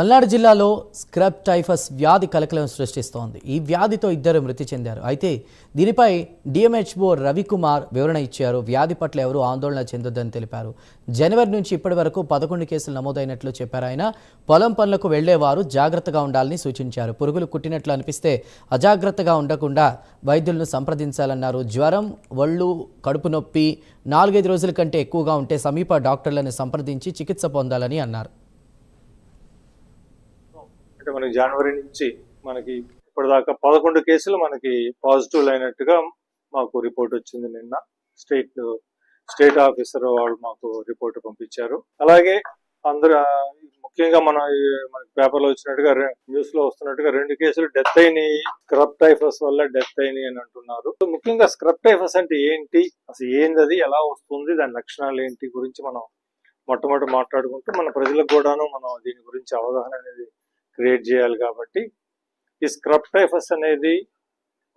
పల్నాడు జిల్లాలో scrub typhus వ్యాధి కలకలం సృష్టిస్తోంది. ఈ వ్యాధితో 2 మృతి చెందారు. అయితే దీనిపై డిఎంహెచ్ఓ రవికుమార్ వివరణ ఇచ్చారు. వ్యాధి పట్ల ఎవరూ ఆందోళన చెందొద్దని తెలిపారు. జనవరి నుంచి ఇప్పటి వరకు 11 కేసులు నమోదైనట్లు చెప్పారు. ఆయన పొలం పనులకు వెళ్లేవారు జాగ్రత్తగా ఉండాలని సూచించారు. పురుగులు కుట్టినట్లు అనిపిస్తే అజాగ్రత్తగా ఉండకుండా వైద్యులను సంప్రదించాలన్నారు. జ్వరం, ఒళ్ళు, కడుపు నొప్పి 4-5 రోజుల కంటే ఎక్కువగా ఉంటే సమీప డాక్టర్లను సంప్రదించి చికిత్స పొందాలని అన్నారు. అంటే మనకి జనవరి నుంచి మనకి ఇప్పటిదాకా 11 కేసులు మనకి పాజిటివ్ అయినట్టుగా మాకు రిపోర్ట్ వచ్చింది. నిన్న స్టేట్ ఆఫీసర్ వాళ్ళు మాకు రిపోర్ట్ పంపించారు. అలాగే అందరూ ముఖ్యంగా మనకి పేపర్లో వచ్చినట్టుగా న్యూస్ లో వస్తున్నట్టుగా 2 కేసులు డెత్ అయినాయి. స్క్రబ్ టైఫస్ వల్ల డెత్ అయినాయి అని అంటున్నారు. ముఖ్యంగా స్క్రబ్ టైఫస్ అంటే ఏంటి, అసలు ఏంది, అది ఎలా వస్తుంది, దాని లక్షణాలు ఏంటి గురించి మనం మొట్టమొదటి మాట్లాడుకుంటూ మన ప్రజలకు కూడాను మనం దీని గురించి అవగాహన అనేది క్రియేట్ చేయాలి. కాబట్టి ఈ స్క్రబ్ టైఫస్ అనేది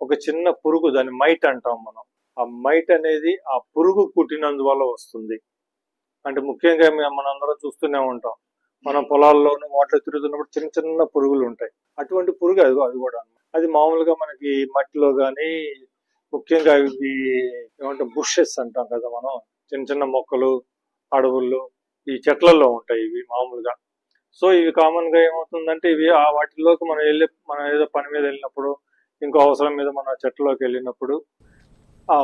ఒక చిన్న పురుగు, దాన్ని మైట్ అంటాం మనం. ఆ మైట్ అనేది ఆ పురుగు కుట్టినందువల్ల వస్తుంది. అంటే ముఖ్యంగా మనందరం చూస్తూనే ఉంటాం, మనం పొలాల్లోనూ వాటిలో తిరుగుతున్నప్పుడు చిన్న చిన్న పురుగులు ఉంటాయి. అటువంటి పురుగు అది కూడా అది మామూలుగా మనకి మట్టిలో కానీ, ముఖ్యంగా ఇవి ఏమంటే బుషెస్ అంటాం కదా మనం, చిన్న చిన్న మొక్కలు, అడవుల్లో, ఈ చెట్లలో ఉంటాయి ఇవి మామూలుగా. సో ఇవి కామన్ గా ఏమవుతుందంటే ఇవి ఆ వాటిలోకి మనం ఏదో పని మీద వెళ్ళినప్పుడు, ఇంకో అవసరం మీద మన చెట్లలోకి వెళ్ళినప్పుడు ఆ